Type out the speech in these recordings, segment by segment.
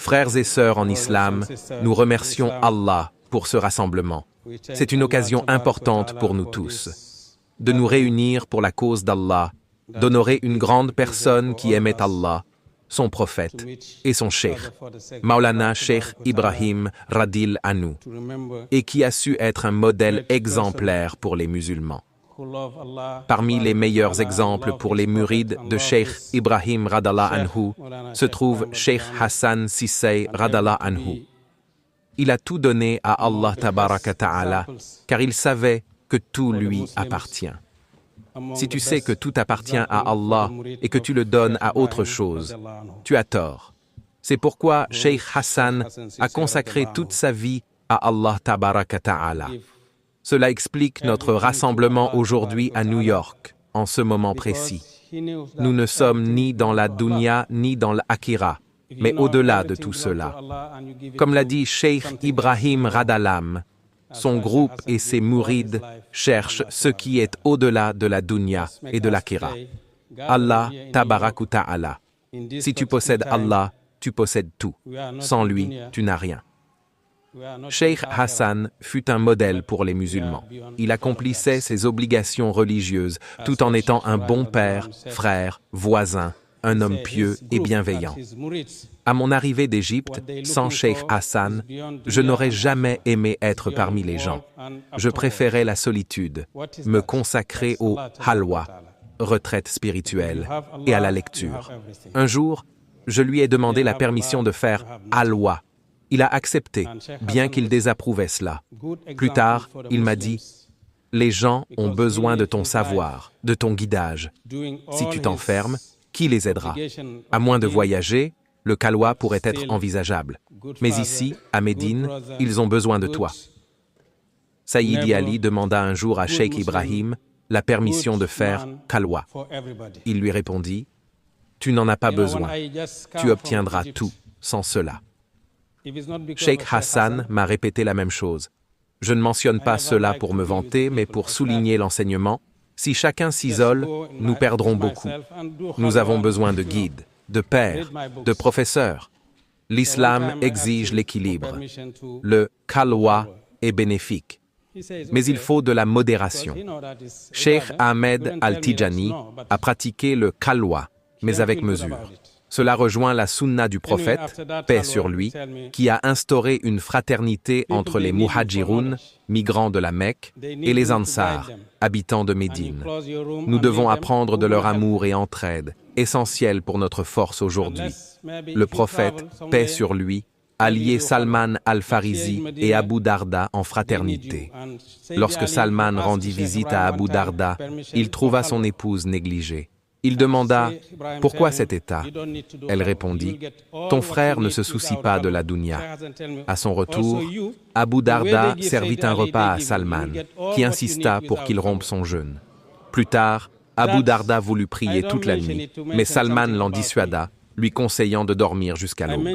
Frères et sœurs en islam, nous remercions Allah pour ce rassemblement. C'est une occasion importante pour nous tous, de nous réunir pour la cause d'Allah, d'honorer une grande personne qui aimait Allah, son prophète et son cheikh, Maulana Cheikh Ibrahim Radil Anhu, et qui a su être un modèle exemplaire pour les musulmans. Parmi les meilleurs exemples pour les murides de Cheikh Ibrahim Radallah Anhu se trouve Cheikh Hassan Sissay Radallah Anhu. Il a tout donné à Allah Tabaraka Ta'ala, car il savait que tout lui appartient. Si tu sais que tout appartient à Allah et que tu le donnes à autre chose, tu as tort. C'est pourquoi Cheikh Hassan a consacré toute sa vie à Allah Tabaraka Ta'ala. Cela explique notre rassemblement aujourd'hui à New York, en ce moment précis. Nous ne sommes ni dans la dunya ni dans l'akira, mais au-delà de tout cela. Comme l'a dit Cheikh Ibrahim Radalam, son groupe et ses mourides cherchent ce qui est au-delà de la dunya et de l'akira. Allah Tabaraku Ta'ala. Si tu possèdes Allah, tu possèdes tout. Sans lui, tu n'as rien. Cheikh Hassan fut un modèle pour les musulmans. Il accomplissait ses obligations religieuses tout en étant un bon père, frère, voisin, un homme pieux et bienveillant. À mon arrivée d'Égypte, sans Cheikh Hassan, je n'aurais jamais aimé être parmi les gens. Je préférais la solitude, me consacrer au halwa, retraite spirituelle, et à la lecture. Un jour, je lui ai demandé la permission de faire halwa. Il a accepté, bien qu'il désapprouvait cela. Plus tard, il m'a dit « Les gens ont besoin de ton savoir, de ton guidage. Si tu t'enfermes, qui les aidera? À moins de voyager, le khalwa pourrait être envisageable. Mais ici, à Médine, ils ont besoin de toi. » Sayyidi Ali demanda un jour à Cheikh Ibrahim la permission de faire khalwa. Il lui répondit « Tu n'en as pas besoin. Tu obtiendras tout sans cela. » Cheikh Hassan m'a répété la même chose. Je ne mentionne pas cela pour me vanter, mais pour souligner l'enseignement. Si chacun s'isole, nous perdrons beaucoup. Nous avons besoin de guides, de pères, de professeurs. L'islam exige l'équilibre. Le khalwa est bénéfique, mais il faut de la modération. Cheikh Ahmed Al-Tijani a pratiqué le khalwa, mais avec mesure. Cela rejoint la sunna du prophète, paix sur lui, qui a instauré une fraternité entre les muhajiroun, migrants de la Mecque, et les ansar, habitants de Médine. Nous devons apprendre de leur amour et entraide, essentiel pour notre force aujourd'hui. Le prophète, paix sur lui, a lié Salman al-Farisi et Abu Darda en fraternité. Lorsque Salman rendit visite à Abu Darda, il trouva son épouse négligée. Il demanda « Pourquoi cet état ?» Elle répondit « Ton frère ne se soucie pas de la dunya. » À son retour, Abu Darda servit un repas à Salman, qui insista pour qu'il rompe son jeûne. Plus tard, Abu Darda voulut prier toute la nuit, mais Salman l'en dissuada, lui conseillant de dormir jusqu'à l'aube.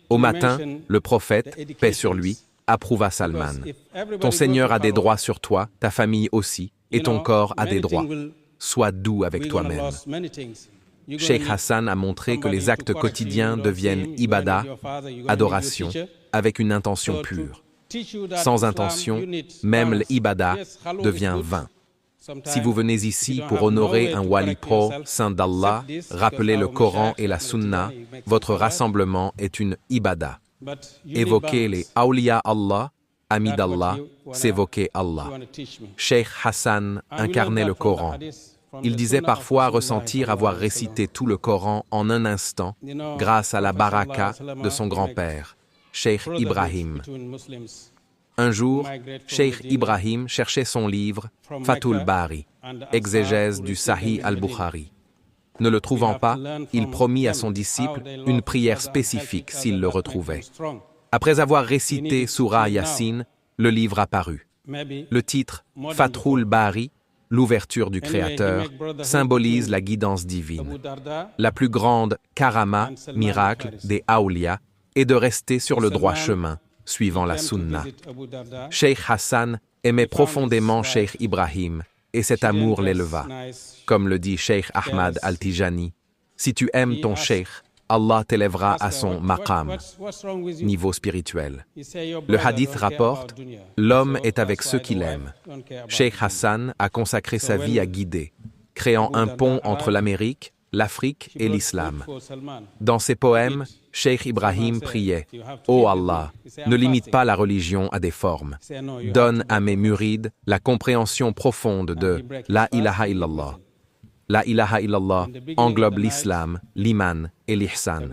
Au matin, le prophète, paix sur lui, approuva Salman. « Ton Seigneur a des droits sur toi, ta famille aussi, et ton corps a des droits. Sois doux avec toi-même. » Cheikh Hassan a montré que les actes quotidiens deviennent ibadah, adoration, avec une intention pure. Sans intention, même l'ibadah devient vain. Si vous venez ici pour honorer un wali pro, saint d'Allah, rappeler le Coran et la Sunna, votre rassemblement est une ibadah. Évoquer les awliya Allah, amis d'Allah, s'évoquer Allah. Cheikh Hassan incarnait le Coran. Il disait parfois ressentir avoir récité tout le Coran en un instant grâce à la baraka de son grand-père, Cheikh Ibrahim. Un jour, Cheikh Ibrahim cherchait son livre Fathul Bari, exégèse du Sahih al-Bukhari. Ne le trouvant pas, il promit à son disciple une prière spécifique s'il le retrouvait. Après avoir récité Surah Yasin, le livre apparut. Le titre Fathul Bari, l'ouverture du Créateur, symbolise la guidance divine. La plus grande karama, miracle des awliya, est de rester sur le droit chemin, suivant la sunna. Cheikh Hassan aimait profondément Cheikh Ibrahim, et cet amour l'éleva. Comme le dit Cheikh Ahmad Al-Tijani, « Si tu aimes ton cheikh, Allah t'élèvera à son maqam, niveau spirituel. Le hadith rapporte, l'homme est avec ceux qu'il aime. Cheikh Hassan a consacré sa vie à guider, créant un pont entre l'Amérique, l'Afrique et l'islam. Dans ses poèmes, Cheikh Ibrahim priait « Ô Allah, ne limite pas la religion à des formes. Donne à mes murides la compréhension profonde de La ilaha illallah. La ilaha illallah englobe l'islam, l'iman et l'ihsan.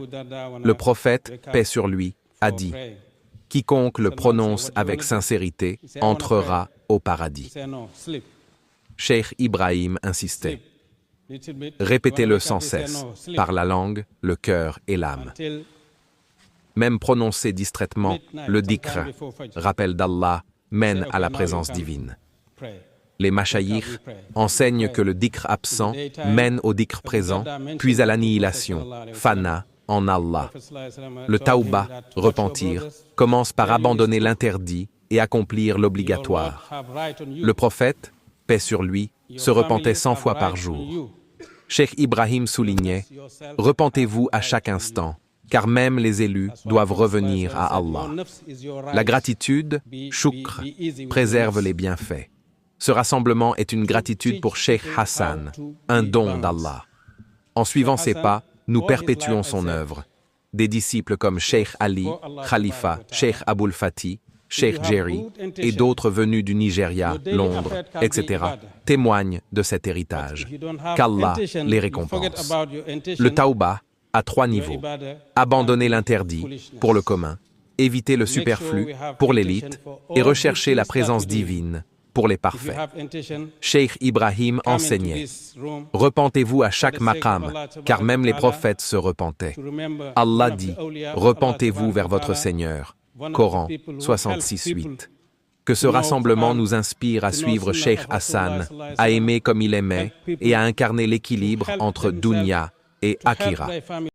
Le prophète, paix sur lui, a dit « Quiconque le prononce avec sincérité entrera au paradis. » Cheikh Ibrahim insistait. Répétez-le sans cesse, par la langue, le cœur et l'âme. Même prononcer distraitement, le dhikr, rappel d'Allah, mène à la présence divine. Les mashayikh enseignent que le dhikr absent mène au dhikr présent, puis à l'annihilation, fana, en Allah. Le tawbah, repentir, commence par abandonner l'interdit et accomplir l'obligatoire. Le prophète, paix sur lui, se repentait 100 fois par jour. Cheikh Ibrahim soulignait « Repentez-vous à chaque instant, car même les élus doivent revenir à Allah. » La gratitude, shukr, préserve les bienfaits. Ce rassemblement est une gratitude pour Cheikh Hassan, un don d'Allah. En suivant ses pas, nous perpétuons son œuvre. Des disciples comme Cheikh Ali, Khalifa, Cheikh Aboul Fati, Cheikh Jerry et d'autres venus du Nigeria, Londres, etc., témoignent de cet héritage. Qu'Allah les récompense. Le tawbah a 3 niveaux. Abandonner l'interdit pour le commun, éviter le superflu pour l'élite et rechercher la présence divine pour les parfaits. Cheikh Ibrahim enseignait « Repentez-vous à chaque maqam, car même les prophètes se repentaient. Allah dit « Repentez-vous vers votre Seigneur. » Coran 66:8. Que ce rassemblement nous inspire à suivre Cheikh Hassan, à aimer comme il aimait et à incarner l'équilibre entre dunya et akhira.